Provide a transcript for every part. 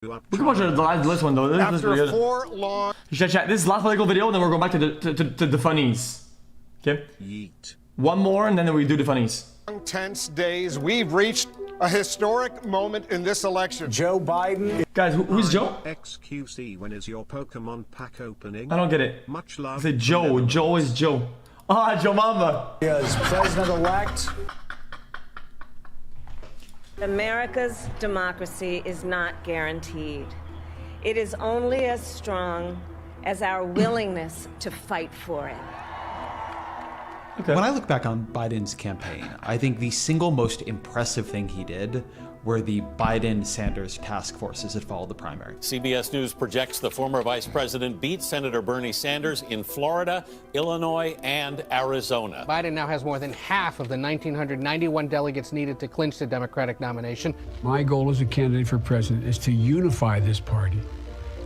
We can watch this one though. This is really good. 4 long. Chat. This is the last political video, and then we're going back to the funnies. Okay. Yeet. One more, and then we do the funnies. Tense days. We've reached a historic moment in this election. Joe Biden. Guys, who's Joe? xQc, when is your Pokemon pack opening? I don't get it. Much love. I say Joe. Joe is Joe. Ah, Joe Mama. As president-elect. America's democracy is not guaranteed. It is only as strong as our willingness to fight for it. Okay. When I look back on Biden's campaign, I think the single most impressive thing he did were the Biden-Sanders task forces that followed the primary. CBS News projects the former vice president beat Senator Bernie Sanders in Florida, Illinois, and Arizona. Biden now has more than half of the 1,991 delegates needed to clinch the Democratic nomination. My goal as a candidate for president is to unify this party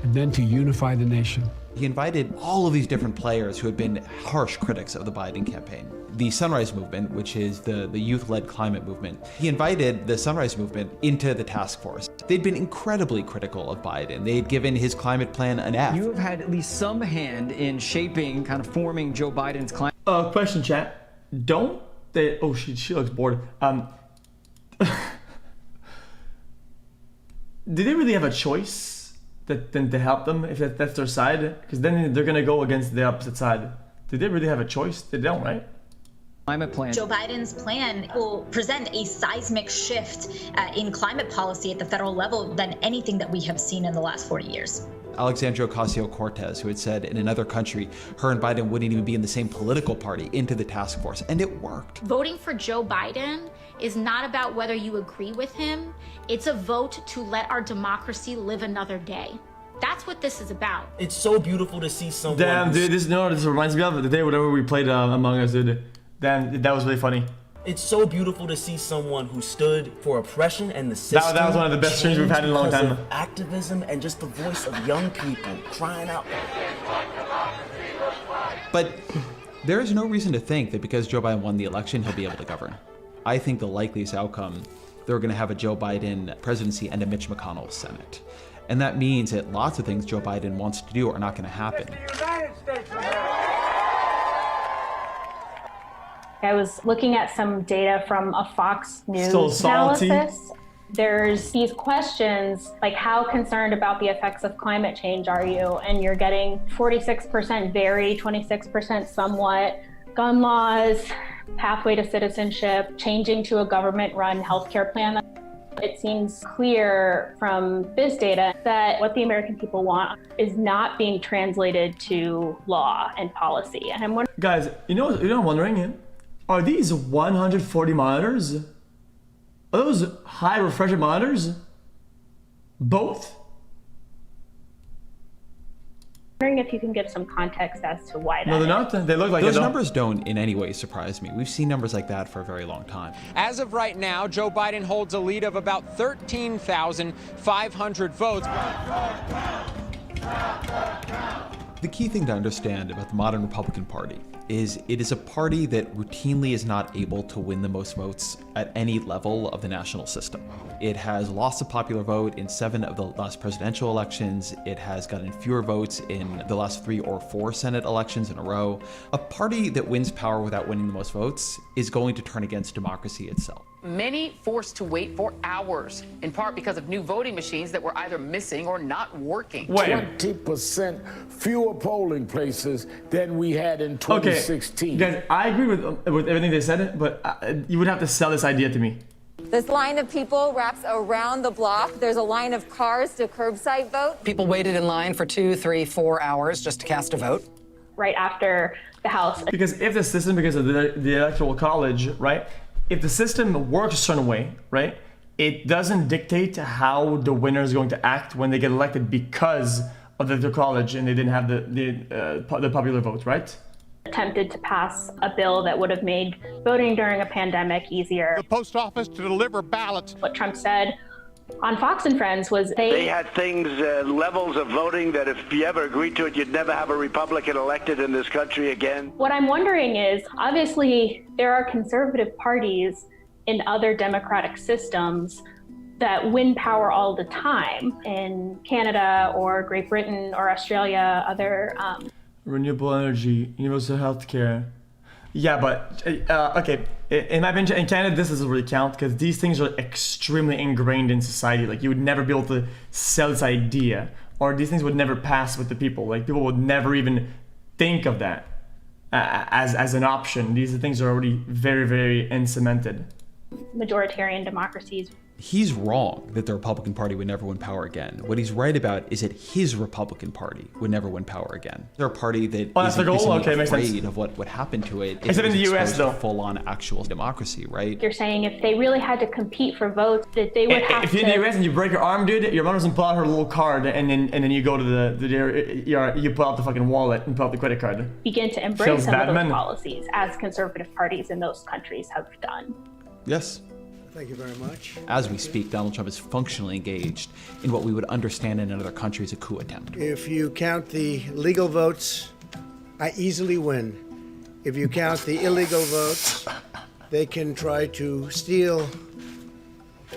and then to unify the nation. He invited all of these different players who had been harsh critics of the Biden campaign. The Sunrise Movement, which is the youth-led climate movement, he invited the Sunrise Movement into the task force. They'd been incredibly critical of Biden. They had given his climate plan an F. You have had at least some hand in shaping, kind of forming Joe Biden's climate. Question, chat. Don't they? Oh, she looks bored. Did they really have a choice than to help them if that's their side? Because then they're gonna go against the opposite side. Did they really have a choice? They don't, right? Climate plan. Joe Biden's plan will present a seismic shift in climate policy at the federal level than anything that we have seen in the last 40 years. Alexandria Ocasio-Cortez, who had said in another country, her and Biden wouldn't even be in the same political party, into the task force, and it worked. Voting for Joe Biden is not about whether you agree with him. It's a vote to let our democracy live another day. That's what this is about. It's so beautiful to see someone. Damn, dude, this reminds me of the day whenever we played Among Us, dude. Damn, that was really funny. It's so beautiful to see someone who stood for oppression and the system. That was one of the best streams we've had in a long time. Activism and just the voice of young people crying out. But there is no reason to think that because Joe Biden won the election, he'll be able to govern. I think the likeliest outcome, they're going to have a Joe Biden presidency and a Mitch McConnell Senate. And that means that lots of things Joe Biden wants to do are not going to happen. I was looking at some data from a Fox News salty. analysis. There's these questions like, how concerned about the effects of climate change are you? And you're getting 46% very, 26% somewhat, gun laws, pathway to citizenship, changing to a government-run healthcare plan. It seems clear from this data that what the American people want is not being translated to law and policy. And I'm wondering, guys, you know what I'm wondering? Are these 140 monitors? Are those high refresh monitors? Both? I'm wondering if you can give some context as to why that No, they're not. They look like those numbers don't in any way surprise me. We've seen numbers like that for a very long time. As of right now, Joe Biden holds a lead of about 13,500 votes. The key thing to understand about the modern Republican Party is it is a party that routinely is not able to win the most votes at any level of the national system. It has lost the popular vote in 7 of the last presidential elections. It has gotten fewer votes in the last 3 or 4 Senate elections in a row. A party that wins power without winning the most votes is going to turn against democracy itself. Many forced to wait for hours, in part because of new voting machines that were either missing or not working. 20% fewer polling places than we had in 2016. Okay, guys, I agree with everything they said, but you would have to sell this idea to me. This line of people wraps around the block. There's a line of cars to curbside vote. People waited in line for 2, 3, 4 hours just to cast a vote. Right after the House. Because if the system, because of the Electoral College, right? If the system works a certain way, right? It doesn't dictate how the winner is going to act when they get elected because of the college and they didn't have the popular vote, right? Attempted to pass a bill that would have made voting during a pandemic easier. The post office to deliver ballots. What Trump said on Fox and Friends was they had things, levels of voting that if you ever agreed to it, you'd never have a Republican elected in this country again. What I'm wondering is, obviously, there are conservative parties in other democratic systems that win power all the time in Canada or Great Britain or Australia, other renewable energy, universal healthcare. Yeah, but okay. In my opinion, in Canada, this doesn't really count because these things are extremely ingrained in society. Like you would never be able to sell this idea, or these things would never pass with the people. Like people would never even think of that as an option. These things are already very, very cemented. Majoritarian democracies. He's wrong that the Republican Party would never win power again. What he's right about is that his Republican Party would never win power again. They're a party that is increasingly afraid of what would happen to it. Except in the US, though. Full-on actual democracy, right? You're saying if they really had to compete for votes, that they would have to... If you're in the US and you break your arm, dude, your mom doesn't pull out her little card, and then you go to you pull out the fucking wallet and pull out the credit card. Begin to embrace some of those policies, as conservative parties in those countries have done. Yes. Thank you very much. As we speak, Donald Trump is functionally engaged in what we would understand in other countries a coup attempt. If you count the legal votes, I easily win. If you count the illegal votes, they can try to steal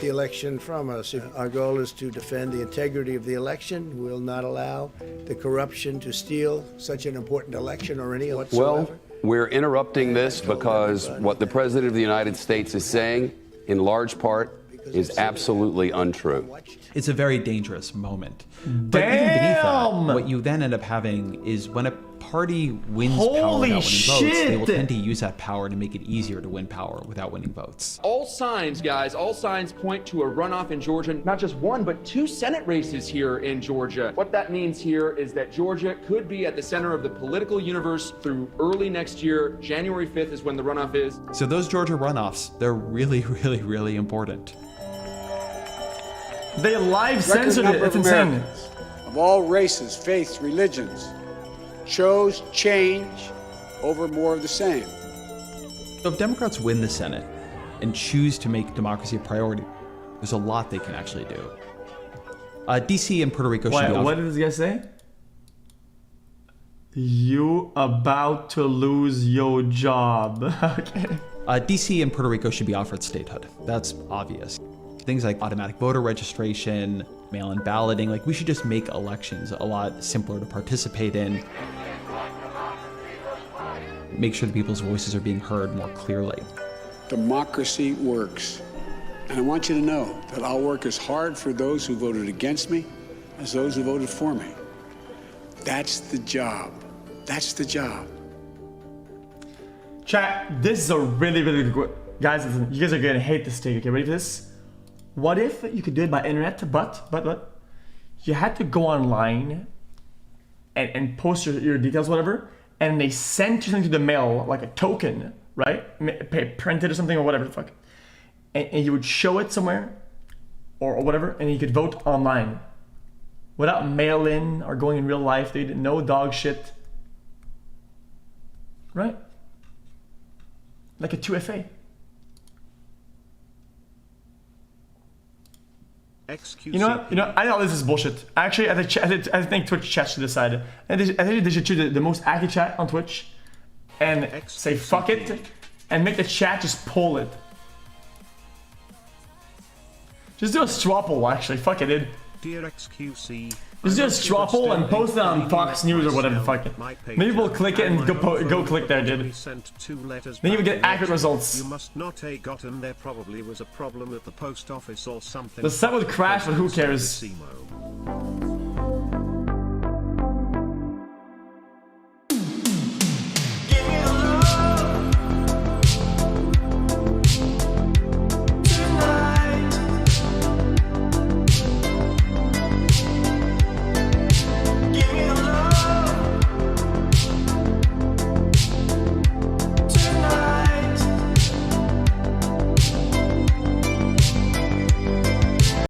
the election from us. Our goal is to defend the integrity of the election. We'll not allow the corruption to steal such an important election or any whatsoever. Well, we're interrupting this because what the President of the United States is saying, in large part, is absolutely untrue. It's a very dangerous moment. But even beneath that, what you then end up having is when a party wins power without winning votes, they will tend to use that power to make it easier to win power without winning votes. All signs, guys, all signs point to a runoff in Georgia. Not just one, but 2 Senate races here in Georgia. What that means here is that Georgia could be at the center of the political universe through early next year. January 5th is when the runoff is. So those Georgia runoffs, they're really, really, really important. They live censored it. It's insane. Of all races, faiths, religions, chose change over more of the same. So if Democrats win the Senate and choose to make democracy a priority, there's a lot they can actually do. DC and Puerto Rico should be... What did this guy say? You about to lose your job. Okay. DC and Puerto Rico should be offered statehood. That's obvious. Things like automatic voter registration, mail-in balloting, like we should just make elections a lot simpler to participate in. Make sure the people's voices are being heard more clearly. Democracy works. And I want you to know that I'll work as hard for those who voted against me as those who voted for me. That's the job. That's the job. Chat, this is a really, really good... Guys, listen, you guys are gonna hate this take, okay? Ready for this? What if you could do it by internet, but you had to go online and post your details, whatever, and they sent you something to the mail, like a token, right? Printed or something or whatever the fuck. And you would show it somewhere or whatever, and you could vote online without mail-in or going in real life, dude. No dog shit. Right? Like a 2FA. xQc. You know, I know this is bullshit. Actually, I think Twitch chat should decide. I think they should choose the most active chat on Twitch and say fuck it and make the chat just pull it. Just do a straw poll, actually. Fuck it, dude. Dear xQc, just do a straw poll and post it on Fox News or whatever. Fuck it. Maybe we'll click it and go click there, dude. Then you will get accurate results. You must not have gotten there. Probably was a problem at the post office or something. The site would crash, but who cares?